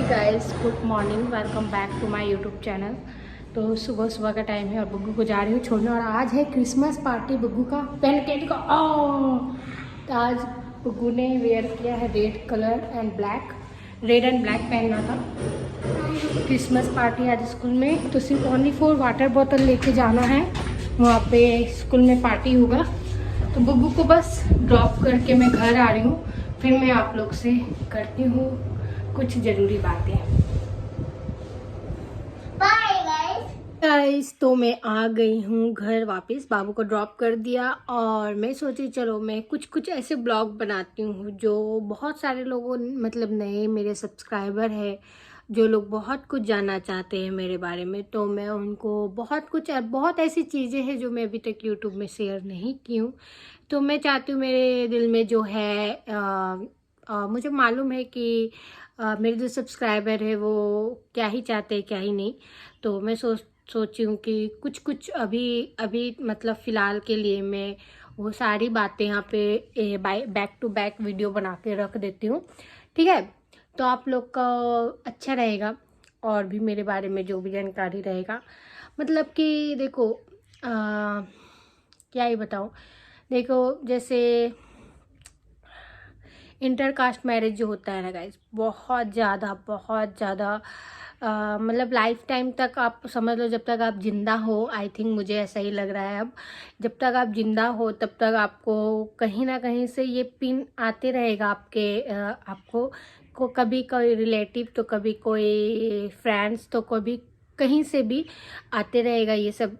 Guys, good morning, welcome back to my YouTube channel. तो सुबह सुबह का टाइम है और बग्गू को जा रही हूँ छोड़ने। और आज है क्रिसमस पार्टी बग्गू का पेन कैंडी का। तो आज बग्गू ने वेयर किया है red colour and black, red and black पहनना था। क्रिसमस पार्टी आज स्कूल में, तो सिर्फ ओनली 4 वाटर बॉटल लेके जाना है। वहाँ पे स्कूल में पार्टी होगा। तो बग्गू को बस ड्रॉप करके मैं घर आ रही हूँ, फिर मैं आप लोग से करती हूँ कुछ ज़रूरी बातें। बाय गाइस, तो मैं आ गई हूँ घर वापस। बाबू को ड्रॉप कर दिया और मैं सोची चलो मैं कुछ ऐसे ब्लॉग बनाती हूँ जो बहुत सारे लोगों, मतलब नए मेरे सब्सक्राइबर है, जो लोग बहुत कुछ जानना चाहते हैं मेरे बारे में। तो मैं उनको बहुत ऐसी चीज़ें हैं जो मैं अभी तक यूट्यूब में शेयर नहीं की हूँ। तो मैं चाहती हूँ, मेरे दिल में जो है मुझे मालूम है कि मेरे जो सब्सक्राइबर है वो क्या ही चाहते हैं क्या ही नहीं। तो मैं सोची हूँ कि कुछ अभी मतलब फ़िलहाल के लिए मैं वो सारी बातें यहाँ पे बैक टू बैक वीडियो बना के रख देती हूँ, ठीक है। तो आप लोग का अच्छा रहेगा और भी मेरे बारे में जो भी जानकारी रहेगा, मतलब कि देखो क्या ही बताऊँ। देखो जैसे इंटर कास्ट मैरिज जो होता है ना गाइस, बहुत ज़्यादा मतलब लाइफ टाइम तक आप समझ लो, जब तक आप जिंदा हो, आई थिंक मुझे ऐसा ही लग रहा है अब, जब तक आप जिंदा हो तब तक आपको कहीं ना कहीं से ये पिन आते रहेगा आपके आपको कभी कोई रिलेटिव, तो कभी कोई फ्रेंड्स, तो कभी कहीं से भी आते रहेगा ये सब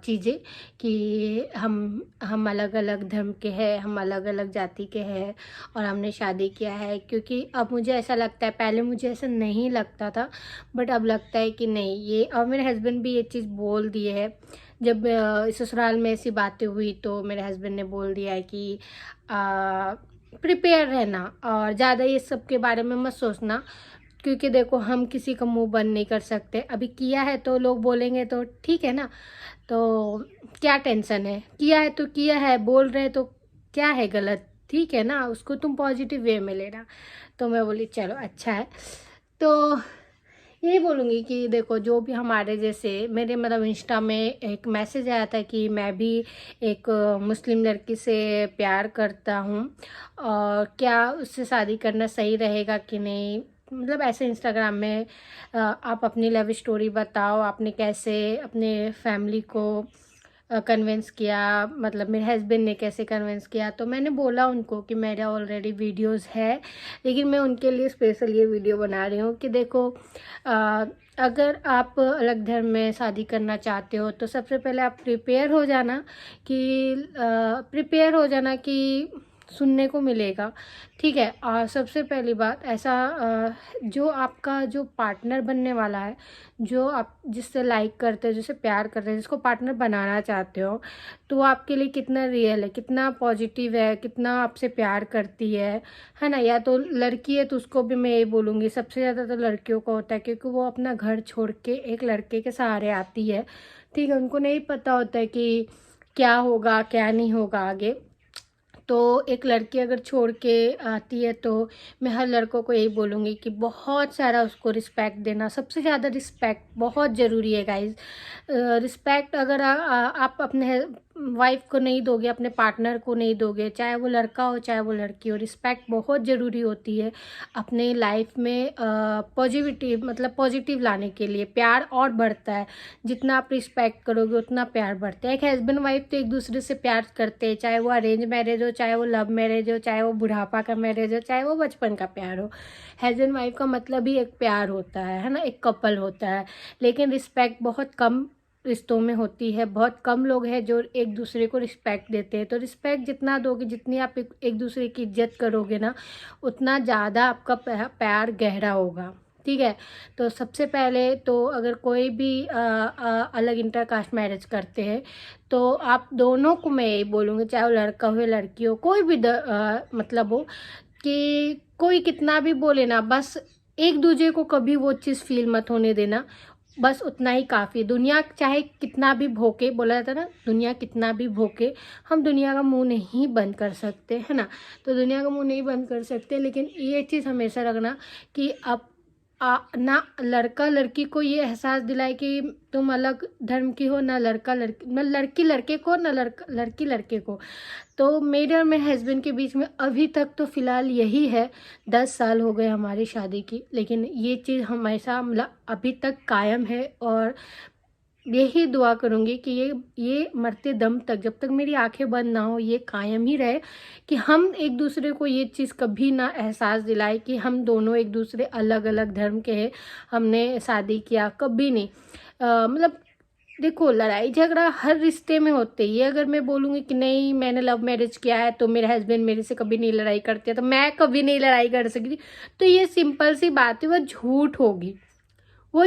चीज़ें कि हम अलग अलग धर्म के हैं, हम अलग अलग जाति के हैं और हमने शादी किया है। क्योंकि अब मुझे ऐसा लगता है, पहले मुझे ऐसा नहीं लगता था, बट अब लगता है कि नहीं, ये, और मेरे हस्बैंड भी ये चीज़ बोल दिए है। जब ससुराल में ऐसी बातें हुई तो मेरे हस्बैंड ने बोल दिया है कि प्रिपेयर रहना और ज़्यादा ये सब के बारे में मत सोचना। क्योंकि देखो हम किसी का मुंह बंद नहीं कर सकते, अभी किया है तो लोग बोलेंगे तो ठीक है ना। तो क्या टेंशन है, किया है तो किया है, बोल रहे तो क्या है गलत, ठीक है ना, उसको तुम पॉजिटिव वे में लेना। तो मैं बोली चलो अच्छा है। तो यही बोलूँगी कि देखो जो भी हमारे जैसे, मेरे मतलब इंस्टा में एक मैसेज आया था कि मैं भी एक मुस्लिम लड़की से प्यार करता हूँ और क्या उससे शादी करना सही रहेगा कि नहीं, मतलब ऐसे इंस्टाग्राम में आप अपनी लव स्टोरी बताओ, आपने कैसे अपने फैमिली को कन्विंस किया, मतलब मेरे हस्बैंड ने कैसे कन्विंस किया। तो मैंने बोला उनको कि मेरा ऑलरेडी वीडियोस है, लेकिन मैं उनके लिए स्पेशल ये वीडियो बना रही हूँ कि देखो अगर आप अलग धर्म में शादी करना चाहते हो तो सबसे पहले आप प्रिपेयर हो जाना कि सुनने को मिलेगा, ठीक है। और सबसे पहली बात ऐसा, जो आपका जो पार्टनर बनने वाला है, जो आप जिससे लाइक करते हो, जिससे प्यार करते हो, जिसको पार्टनर बनाना चाहते हो, तो वो आपके लिए कितना रियल है, कितना पॉजिटिव है, कितना आपसे प्यार करती है ना। या तो लड़की है तो उसको भी मैं ये बोलूँगी, सबसे ज़्यादा तो लड़कियों को होता है, क्योंकि वो अपना घर छोड़ के एक लड़के के सहारे आती है, ठीक है। उनको नहीं पता होता है कि क्या होगा क्या नहीं होगा आगे। तो एक लड़की अगर छोड़ के आती है तो मैं हर लड़कों को यही बोलूँगी कि बहुत सारा उसको रिस्पेक्ट देना, सबसे ज़्यादा रिस्पेक्ट बहुत ज़रूरी है गाइज। रिस्पेक्ट अगर आप अपने वाइफ को नहीं दोगे, अपने पार्टनर को नहीं दोगे, चाहे वो लड़का हो चाहे वो लड़की हो, रिस्पेक्ट बहुत ज़रूरी होती है अपने लाइफ में। मतलब पॉजिटिव लाने के लिए प्यार और बढ़ता है, जितना आप रिस्पेक्ट करोगे उतना प्यार बढ़ता है। एक हस्बैंड वाइफ तो एक दूसरे से प्यार करते हैं, चाहे वो अरेंज मैरिज हो, चाहे वो लव मैरिज हो, चाहे वो बुढ़ापा का मैरिज हो, चाहे वो बचपन का प्यार हो। हस्बैंड वाइफ का मतलब ही एक प्यार होता है ना, एक कपल होता है। लेकिन रिस्पेक्ट बहुत कम रिश्तों में होती है, बहुत कम लोग हैं जो एक दूसरे को रिस्पेक्ट देते हैं। तो रिस्पेक्ट जितना दोगे, जितनी आप एक दूसरे की इज्जत करोगे ना, उतना ज़्यादा आपका प्यार गहरा होगा, ठीक है। तो सबसे पहले तो अगर कोई भी अलग इंटर कास्ट मैरिज करते हैं तो आप दोनों को मैं यही बोलूँगी, चाहे वो लड़का हो या लड़की हो, कोई भी मतलब हो, कि कोई कितना भी बोले ना, बस एक दूसरे को कभी वो चीज़ फील मत होने देना, बस उतना ही काफ़ी। दुनिया चाहे कितना भी भोंके, बोला जाता है ना, दुनिया कितना भी भोंके, हम दुनिया का मुंह नहीं बंद कर सकते, है ना। तो दुनिया का मुंह नहीं बंद कर सकते, लेकिन ये चीज़ हमेशा रखना कि अब ना लड़का लड़की को ये एहसास दिलाए कि तुम अलग धर्म की हो, ना लड़का लड़की, ना लड़की लड़के को, ना लड़की लड़के को। तो मेरे और मेरे हस्बैंड के बीच में अभी तक तो फ़िलहाल यही है। 10 साल हो गए हमारी शादी की, लेकिन ये चीज़ हमेशा मतलब अभी तक कायम है। और यही दुआ करूँगी कि ये मरते दम तक, जब तक मेरी आंखें बंद ना हो, ये कायम ही रहे कि हम एक दूसरे को ये चीज़ कभी ना एहसास दिलाए कि हम दोनों एक दूसरे अलग अलग धर्म के हैं, हमने शादी किया, कभी नहीं। मतलब देखो, लड़ाई झगड़ा हर रिश्ते में होते ही है। अगर मैं बोलूँगी कि नहीं मैंने लव मैरिज किया है तो मेरे हस्बैंड मेरे से कभी नहीं लड़ाई करते, तो मैं कभी नहीं लड़ाई कर सकती, तो ये सिंपल सी बात है, वो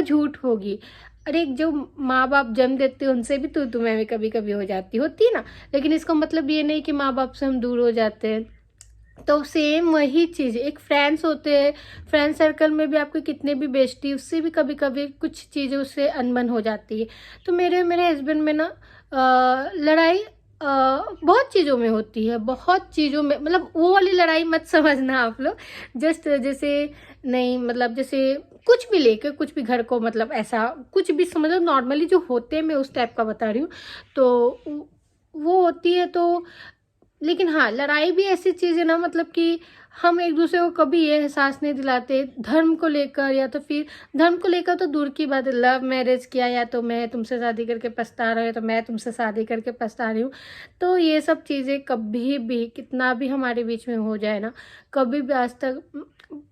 झूठ होगी। अरे जो माँ बाप जन्म देते हैं उनसे भी तो तुम्हें भी कभी कभी हो जाती होती है ना। लेकिन इसका मतलब ये नहीं कि माँ बाप से हम दूर हो जाते हैं। तो सेम वही चीज़, एक फ्रेंड्स होते हैं, फ्रेंड सर्कल में भी आपके कितने भी बेस्टी, उससे भी कभी कभी कुछ चीज़ों से अनबन हो जाती है। तो मेरे हस्बैंड में ना लड़ाई बहुत चीज़ों में होती है, बहुत चीज़ों में, मतलब वो वाली लड़ाई मत समझना आप लोग। जस्ट जैसे नहीं, मतलब जैसे कुछ भी लेकर, कुछ भी घर को, मतलब ऐसा कुछ भी समझो, नॉर्मली जो होते हैं मैं उस टाइप का बता रही हूँ। तो वो होती है। तो लेकिन हाँ, लड़ाई भी ऐसी चीज़ है ना, मतलब कि हम एक दूसरे को कभी ये एहसास नहीं दिलाते धर्म को लेकर, या तो फिर धर्म को लेकर तो दूर की बात है, लव मैरिज किया या तो मैं तुमसे शादी करके पछता रहा हूँ, या तो मैं तुमसे शादी करके पछता रही हूँ। तो ये सब चीज़ें कभी भी, कितना भी हमारे बीच में हो जाए ना, कभी भी आज तक,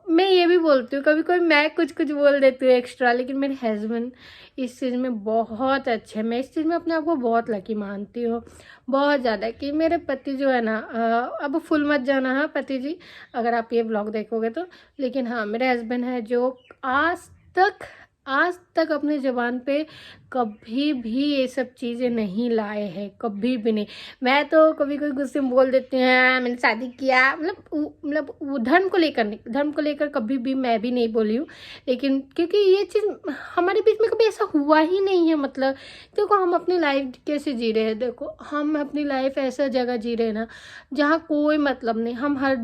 मैं ये भी बोलती हूँ कभी कभी मैं कुछ कुछ बोल देती हूँ एक्स्ट्रा, लेकिन मेरे हस्बैंड इस चीज़ में बहुत अच्छे हैं। मैं इस चीज़ में अपने आप को बहुत लकी मानती हूँ, बहुत ज़्यादा, कि मेरे पति जो है ना, अब फुल मत जाना हाँ पति जी, अगर आप ये ब्लॉग देखोगे तो। लेकिन हाँ, मेरे हस्बैंड है जो तक आज तक अपने ज़बान पे कभी भी ये सब चीज़ें नहीं लाए हैं, कभी भी नहीं। मैं तो कभी कोई गुस्से में बोल देती हूँ हाँ मैंने शादी किया, मतलब वो धर्म को लेकर नहीं, धर्म को लेकर कभी भी मैं भी नहीं बोली हूँ। लेकिन क्योंकि ये चीज़ हमारे बीच में कभी ऐसा हुआ ही नहीं है। मतलब देखो, हम अपनी लाइफ कैसे जी रहे हैं, देखो हम अपनी लाइफ ऐसा जगह जी रहे हैं ना जहाँ कोई मतलब नहीं, हम हर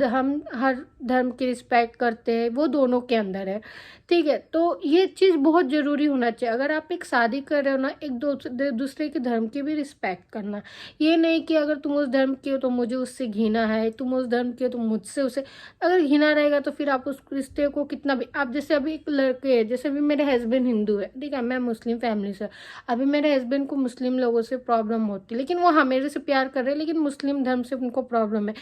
धर्म की रिस्पेक्ट करते हैं, वो दोनों के अंदर है, ठीक है। तो ये चीज़ बहुत ज़रूरी होना चाहिए। अगर आप एक शादी कर रहे हो ना, एक दूसरे के धर्म की भी रिस्पेक्ट करना। ये नहीं कि अगर तुम उस धर्म की हो तो मुझे उससे घृणा है, तुम उस धर्म की हो तो मुझसे उसे, अगर घृणा रहेगा तो फिर आप उस रिश्ते को कितना भी, आप जैसे अभी एक लड़के हैं, जैसे अभी मेरे हस्बैंड हिंदू है, ठीक है, मैं मुस्लिम फैमिली से, अभी मेरे हस्बैंड को मुस्लिम लोगों से प्रॉब्लम होती है, लेकिन वो हाँ मेरे से प्यार कर रहे हैं, लेकिन मुस्लिम धर्म से उनको प्रॉब्लम है।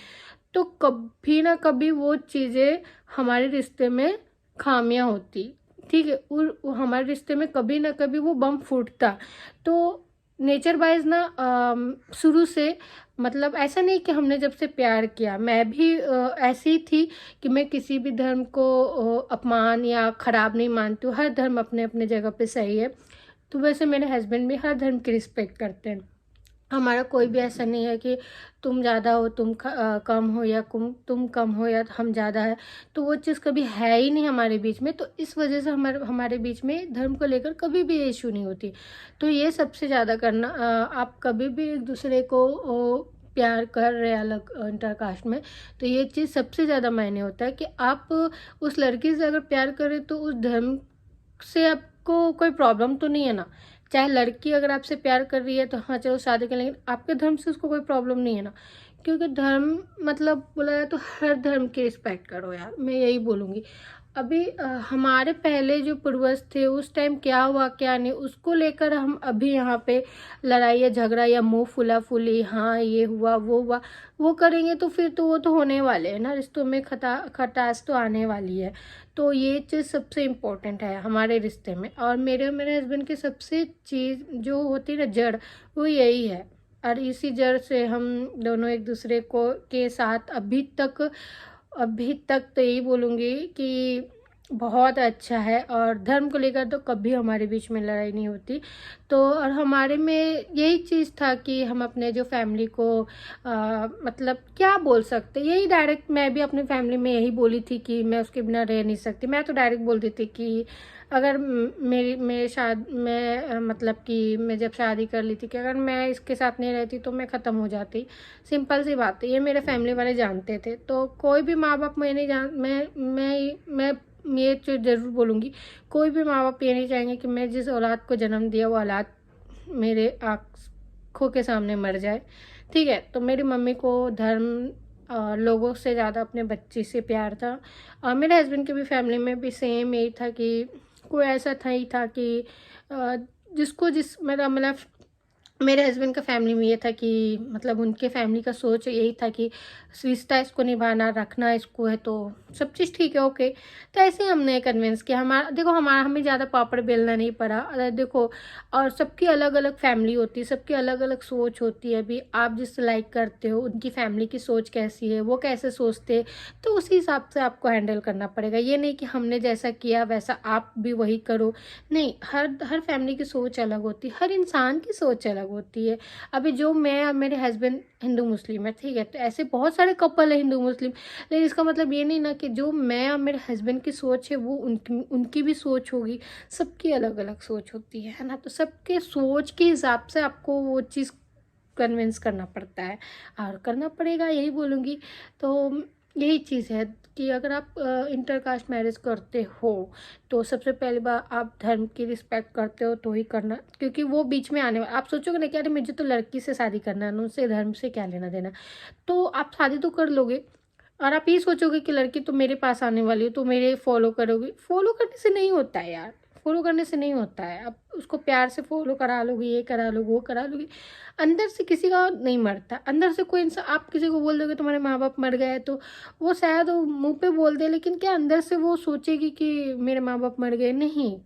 तो कभी ना कभी वो चीज़ें हमारे रिश्ते में खामियां होती, ठीक है, और वो हमारे रिश्ते में कभी ना कभी वो बम फूटता। तो नेचर वाइज ना शुरू से, मतलब ऐसा नहीं कि हमने जब से प्यार किया, मैं भी ऐसी ही थी कि मैं किसी भी धर्म को अपमान या ख़राब नहीं मानती हूँ। हर धर्म अपने अपने जगह पे सही है। तो वैसे मेरे हस्बैंड भी हर धर्म की रिस्पेक्ट करते हैं। हमारा कोई भी ऐसा नहीं है कि तुम ज़्यादा हो, कम हो, या तुम कम हो या हम ज़्यादा है, तो वो चीज़ कभी है ही नहीं हमारे बीच में। तो इस वजह से हमारे बीच में धर्म को लेकर कभी भी इशू नहीं होती। तो ये सबसे ज़्यादा करना, आप कभी भी एक दूसरे को प्यार कर रहे हैं अलग इंटरकास्ट में, तो ये चीज़ सबसे ज़्यादा मायने होता है कि आप उस लड़की से अगर प्यार करें तो उस धर्म से आपको कोई प्रॉब्लम तो नहीं है ना। चाहे लड़की अगर आपसे प्यार कर रही है तो हाँ चलो शादी कर, लेकिन आपके धर्म से उसको कोई प्रॉब्लम नहीं है ना। क्योंकि धर्म, मतलब बोला जाए तो हर धर्म की रिस्पेक्ट करो यार, मैं यही बोलूँगी। अभी हमारे पहले जो पूर्वज थे उस टाइम क्या हुआ क्या नहीं, उसको लेकर हम अभी यहाँ पे लड़ाई या झगड़ा या मुँह फुला फुली, हाँ ये हुआ वो करेंगे तो फिर तो वो तो होने वाले हैं ना, रिश्तों में खटास तो आने वाली है। तो ये चीज़ सबसे इम्पोर्टेंट है हमारे रिश्ते में। और मेरे हस्बैंड की सबसे चीज़ जो होती है ना, जड़, वो यही है। और इसी जड़ से हम दोनों एक दूसरे को के साथ अभी तक तो यही बोलूँगी कि बहुत अच्छा है। और धर्म को लेकर तो कभी हमारे बीच में लड़ाई नहीं होती। तो और हमारे में यही चीज़ था कि हम अपने जो फैमिली को मतलब क्या बोल सकते, यही डायरेक्ट, मैं भी अपनी फैमिली में यही बोली थी कि मैं उसके बिना रह नहीं सकती। मैं तो डायरेक्ट बोल दी थी कि अगर मैं मतलब कि मैं जब शादी कर ली थी कि अगर मैं इसके साथ नहीं रहती तो मैं ख़त्म हो जाती। सिंपल सी बात है, ये मेरे फैमिली वाले जानते थे। तो कोई भी माँ बाप मैं नहीं जान मैं ये तो ज़रूर बोलूँगी, कोई भी माँ बाप ये नहीं चाहेंगे कि मैं जिस औलाद को जन्म दिया वो औलाद मेरे आँखों के सामने मर जाए, ठीक है। तो मेरी मम्मी को धर्म लोगों से ज़्यादा अपने बच्चे से प्यार था। मेरे हस्बैंड की भी फैमिली में भी सेम यही था कि कोई ऐसा था ही था कि अ, जिसको जिस मतलब मेरे हस्बैंड का फैमिली में ये था कि मतलब उनके फैमिली का सोच यही था कि रिश्ता इसको निभाना रखना इसको है, तो सब चीज़ ठीक है, ओके। तो ऐसे ही हमने कन्विंस किया। हमारा देखो, हमें ज़्यादा पापड़ बेलना नहीं पड़ा। देखो, और सबकी अलग अलग फैमिली होती है, सबकी अलग अलग सोच होती है। अभी आप जिससे लाइक करते हो उनकी फैमिली की सोच कैसी है, वो कैसे सोचते हैं, तो उसी हिसाब से आपको हैंडल करना पड़ेगा। ये नहीं कि हमने जैसा किया वैसा आप भी वही करो, नहीं। हर फैमिली की सोच अलग होती है, हर इंसान की सोच अलग होती है। अभी जो मैं और मेरे हस्बैंड हिंदू मुस्लिम है, ठीक है, तो ऐसे बहुत सारे कपल है हिंदू मुस्लिम, लेकिन इसका मतलब ये नहीं ना कि जो मैं और मेरे हस्बैंड की सोच है वो उनकी भी सोच होगी। सबकी अलग अलग सोच होती है ना। तो सबके सोच के हिसाब से आपको वो चीज़ कन्विंस करना पड़ता है और करना पड़ेगा, यही बोलूँगी। तो यही चीज़ है कि अगर आप इंटरकास्ट मैरिज करते हो तो सबसे पहली बार आप धर्म की रिस्पेक्ट करते हो तो ही करना, क्योंकि वो बीच में आने वाला। आप सोचोगे ना कि अरे मुझे तो लड़की से शादी करना है, उनसे धर्म से क्या लेना देना। तो आप शादी तो कर लोगे और आप ये सोचोगे कि लड़की तो मेरे पास आने वाली है तो मेरे फॉलो करोगे। फॉलो करने से नहीं होता है यार, फॉलो करने से नहीं होता है। आप उसको प्यार से फॉलो करा लोगे, ये करा लोगे, वो करा लोगे, अंदर से किसी का नहीं मरता। अंदर से कोई इंसान, आप किसी को बोल दोगे तुम्हारे माँ बाप मर गए, तो वो शायद वो मुंह पे बोल दे, लेकिन क्या अंदर से वो सोचेगी कि मेरे माँ बाप मर गए? नहीं,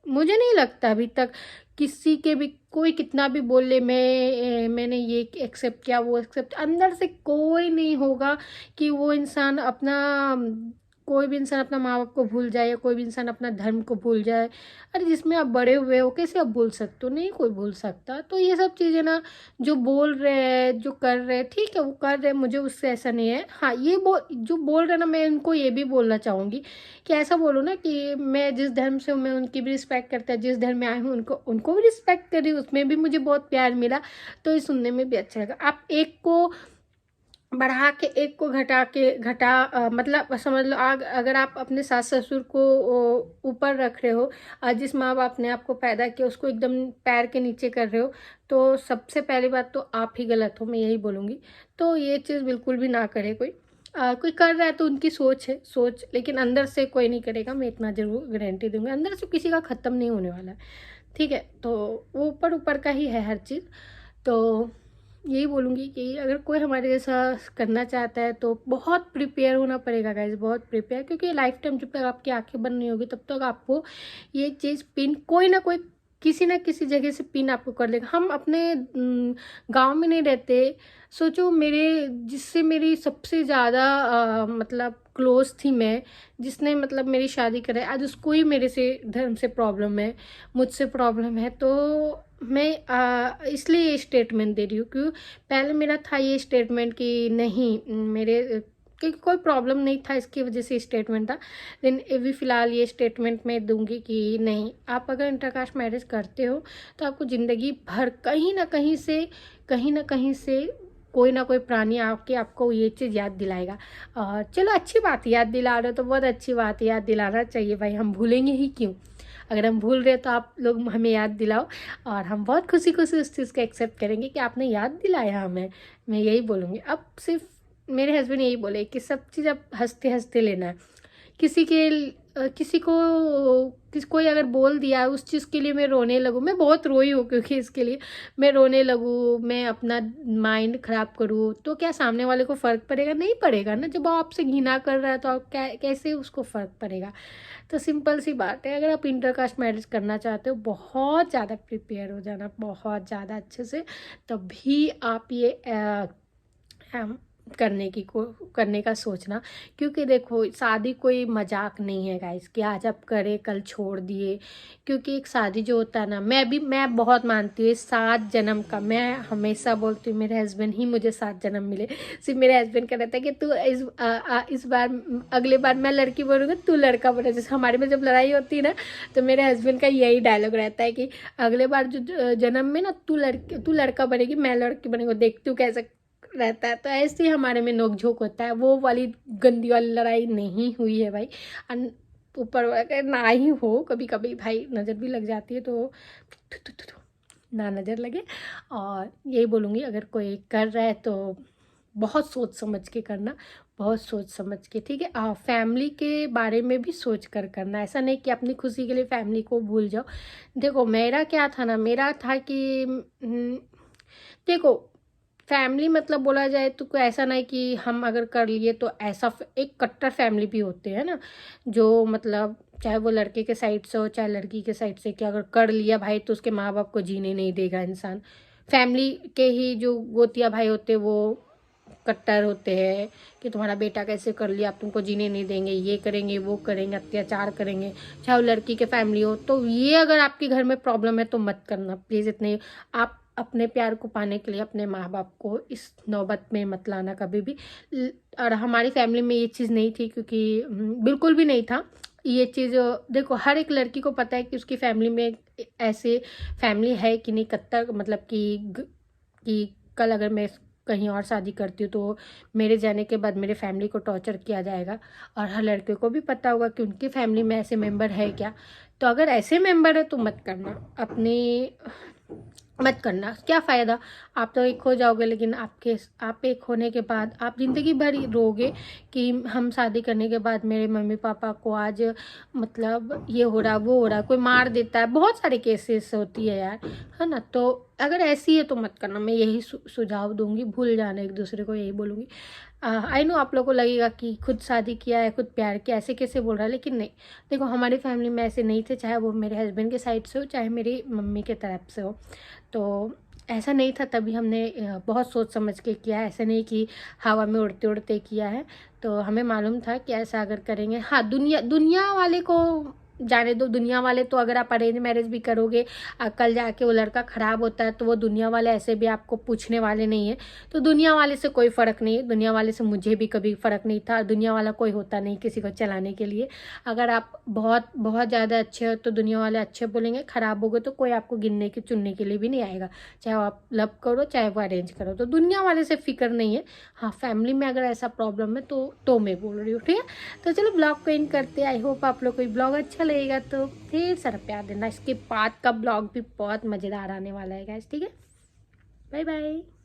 मुझे नहीं लगता अभी तक किसी के भी, कोई कितना भी बोल ले मैंने ये एक्सेप्ट किया वो एक्सेप्ट, अंदर से कोई नहीं होगा कि वो इंसान अपना, कोई भी इंसान अपना माँ बाप को भूल जाए या कोई भी इंसान अपना धर्म को भूल जाए। अरे जिसमें आप बड़े हुए हो कैसे आप भूल सकते हो? नहीं, कोई भूल सकता। तो ये सब चीज़ें ना, जो बोल रहे हैं जो कर रहे हैं, ठीक है वो कर रहे हैं, मुझे उससे ऐसा नहीं है। हाँ, ये जो बोल रहे हैं ना, मैं उनको ये भी बोलना चाहूँगी कि ऐसा बोलो ना कि मैं जिस धर्म से हूँ मैं उनकी भी रिस्पेक्ट करता है, जिस धर्म में आई हूँ उनको उनको भी रिस्पेक्ट कर रही हूँ, उसमें भी मुझे बहुत प्यार मिला। तो ये सुनने में भी अच्छा लगा। आप एक को बढ़ा के एक को मतलब समझ लो, अगर आप अपने सास ससुर को ऊपर रख रहे हो और जिस माँ बाप ने आपको पैदा किया उसको एकदम पैर के नीचे कर रहे हो, तो सबसे पहली बात तो आप ही गलत हो, मैं यही बोलूँगी। तो ये चीज़ बिल्कुल भी ना करे कोई। कोई कर रहा है तो उनकी सोच है सोच, लेकिन अंदर से कोई नहीं करेगा, मैं इतना ज़रूर गारंटी दूंगी। अंदर से किसी का ख़त्म नहीं होने वाला है, ठीक है। तो वो ऊपर ऊपर का ही है हर चीज़। तो यही बोलूँगी कि अगर कोई हमारे जैसा करना चाहता है तो बहुत प्रिपेयर होना पड़ेगा गाइज, बहुत प्रिपेयर, क्योंकि लाइफ टाइम जब तक आपकी आंखें बंद नहीं होगी तब तक आपको ये चीज़ पिन कोई ना कोई किसी ना किसी जगह से पिन आपको कर लेगा। हम अपने गांव में नहीं रहते। सोचो, जिससे मेरी सबसे ज़्यादा मतलब क्लोज थी मैं, जिसने मतलब मेरी शादी कराई, आज उसको ही मेरे से धर्म से प्रॉब्लम है, मुझसे प्रॉब्लम है। तो मैं इसलिए ये स्टेटमेंट दे रही हूँ कि पहले मेरा था ये स्टेटमेंट कि नहीं, मेरे क्योंकि कोई प्रॉब्लम नहीं था इसकी वजह से स्टेटमेंट था। लेकिन अभी फ़िलहाल ये स्टेटमेंट मैं दूंगी कि नहीं, आप अगर इंटरकास्ट मैरिज करते हो तो आपको ज़िंदगी भर कहीं ना कहीं से कोई ना कोई प्राणी आके आपको ये चीज़ याद दिलाएगा। और चलो, अच्छी बात है, याद दिला रहे हो तो बहुत अच्छी बात है, याद दिलाना चाहिए भाई, हम भूलेंगे ही क्यों? अगर हम भूल रहे हैं तो आप लोग हमें याद दिलाओ और हम बहुत खुशी खुशी उस चीज़ को एक्सेप्ट करेंगे कि आपने याद दिलाया हमें। मैं यही बोलूँगी। अब सिर्फ मेरे हस्बैंड यही बोले कि सब चीज़ अब हंसते हंसते लेना है। किसी के कोई अगर बोल दिया उस चीज़ के लिए मैं रोने लगूँ, मैं बहुत रोई हूँ क्योंकि इसके लिए मैं रोने लगूँ, मैं अपना माइंड ख़राब करूँ, तो क्या सामने वाले को फ़र्क पड़ेगा? नहीं पड़ेगा ना। जब वो आपसे घृणा कर रहा है तो आप कैसे उसको फ़र्क पड़ेगा? तो सिंपल सी बात है, अगर आप इंटरकास्ट मैरिज करना चाहते हो बहुत ज़्यादा प्रिपेयर हो जाना, बहुत ज़्यादा अच्छे से, तभी आप ये करने का सोचना। क्योंकि देखो, शादी कोई मजाक नहीं है गाइस कि आज आप करे कल छोड़ दिए। क्योंकि एक शादी जो होता है ना, मैं बहुत मानती हूँ 7 जन्म का। मैं हमेशा बोलती हूँ मेरे हस्बैंड ही मुझे 7 जन्म मिले। सिर्फ मेरे हस्बैंड का रहता है कि तू इस बार, अगले बार मैं लड़की बनूंगा तू लड़का बना। जैसे हमारे में जब लड़ाई होती है ना, तो मेरे हस्बैंड का यही डायलॉग रहता है कि अगले बार जो जन्म में ना तू लड़का बनेगी, मैं लड़की बनेगी, देखती हूँ कैसे रहता है। तो ऐसे ही हमारे में नोक झोंक होता है, वो वाली गंदी वाली लड़ाई नहीं हुई है भाई। ऊपर वाला ना ही हो, कभी कभी भाई नज़र भी लग जाती है, तो ना नज़र लगे। और यही बोलूँगी, अगर कोई कर रहा है तो बहुत सोच समझ के करना, बहुत सोच समझ के, ठीक है। फैमिली के बारे में भी सोच कर करना, ऐसा नहीं कि अपनी खुशी के लिए फैमिली को भूल जाओ। देखो मेरा क्या था ना, मेरा था कि देखो फैमिली मतलब बोला जाए तो कोई ऐसा नहीं कि हम अगर कर लिए तो ऐसा, एक कट्टर फैमिली भी होते हैं ना, जो मतलब चाहे वो लड़के के साइड से हो चाहे लड़की के साइड से, कि अगर कर लिया भाई तो उसके माँ बाप को जीने नहीं देगा इंसान। फैमिली के ही जो गोतिया भाई होते हैं वो कट्टर होते हैं कि तुम्हारा बेटा कैसे कर लिया, आप तुमको जीने नहीं देंगे, ये करेंगे वो करेंगे, अत्याचार करेंगे। चाहे वो लड़की के फैमिली हो, तो ये अगर आपके घर में प्रॉब्लम है तो मत करना प्लीज़। इतने आप अपने प्यार को पाने के लिए अपने माँ बाप को इस नौबत में मत लाना कभी भी। और हमारी फैमिली में ये चीज़ नहीं थी, क्योंकि बिल्कुल भी नहीं था ये चीज़। देखो हर एक लड़की को पता है कि उसकी फैमिली में ऐसे फैमिली है कि नहीं, कत्तर मतलब कि कल अगर मैं कहीं और शादी करती हूँ तो मेरे जाने के बाद मेरे फैमिली को टॉर्चर किया जाएगा। और हर लड़के को भी पता होगा कि उनकी फैमिली में ऐसे मेंबर है क्या। तो अगर ऐसे मेंबर है तो मत करना, मत करना, क्या फ़ायदा। आप तो एक हो जाओगे, लेकिन आप एक होने के बाद आप ज़िंदगी भर ही रोगे कि हम शादी करने के बाद मेरे मम्मी पापा को आज मतलब ये हो रहा वो हो रहा, कोई मार देता है, बहुत सारे केसेस होती है यार, है ना। तो अगर ऐसी है तो मत करना, मैं यही सुझाव दूंगी, भूल जाना एक दूसरे को, यही बोलूँगी। आई नो आप लोगों को लगेगा कि खुद शादी किया है, खुद प्यार किया, ऐसे कैसे बोल रहा है, लेकिन नहीं। देखो हमारी फैमिली में ऐसे नहीं थे, चाहे वो मेरे हस्बैंड के साइड से हो चाहे मेरी मम्मी के तरफ से हो। तो ऐसा नहीं था, तभी हमने बहुत सोच समझ के किया है, ऐसा नहीं कि हवा में उड़ते उड़ते किया है। तो हमें मालूम था कि ऐसा अगर करेंगे, हाँ दुनिया वाले को जाने दो। दुनिया वाले तो अगर आप अरेंज मैरिज भी करोगे, कल जाके वो लड़का ख़राब होता है तो वो दुनिया वाले ऐसे भी आपको पूछने वाले नहीं है। तो दुनिया वाले से कोई फ़र्क नहीं है, दुनिया वाले से मुझे भी कभी फ़र्क नहीं था। दुनिया वाला कोई होता नहीं किसी को चलाने के लिए। अगर आप बहुत बहुत ज़्यादा अच्छे हो तो दुनिया वाले अच्छे बोलेंगे, ख़राब हो गए तो कोई आपको गिनने के चुनने के लिए भी नहीं आएगा, चाहे वो आप लव करो चाहे वो अरेंज करो। तो दुनिया वाले से फ़िक्र नहीं है। हाँ फैमिली में अगर ऐसा प्रॉब्लम है तो मैं बोल रही हूँ, ठीक है। तो चलो ब्लॉग को एंड करते हैं। आई होप आप लोग को ब्लॉग अच्छा लगेगा, तो ढेर सारा प्यार देना। इसके बाद का ब्लॉग भी बहुत मज़ेदार आने वाला है गाइस, ठीक है। Bye bye.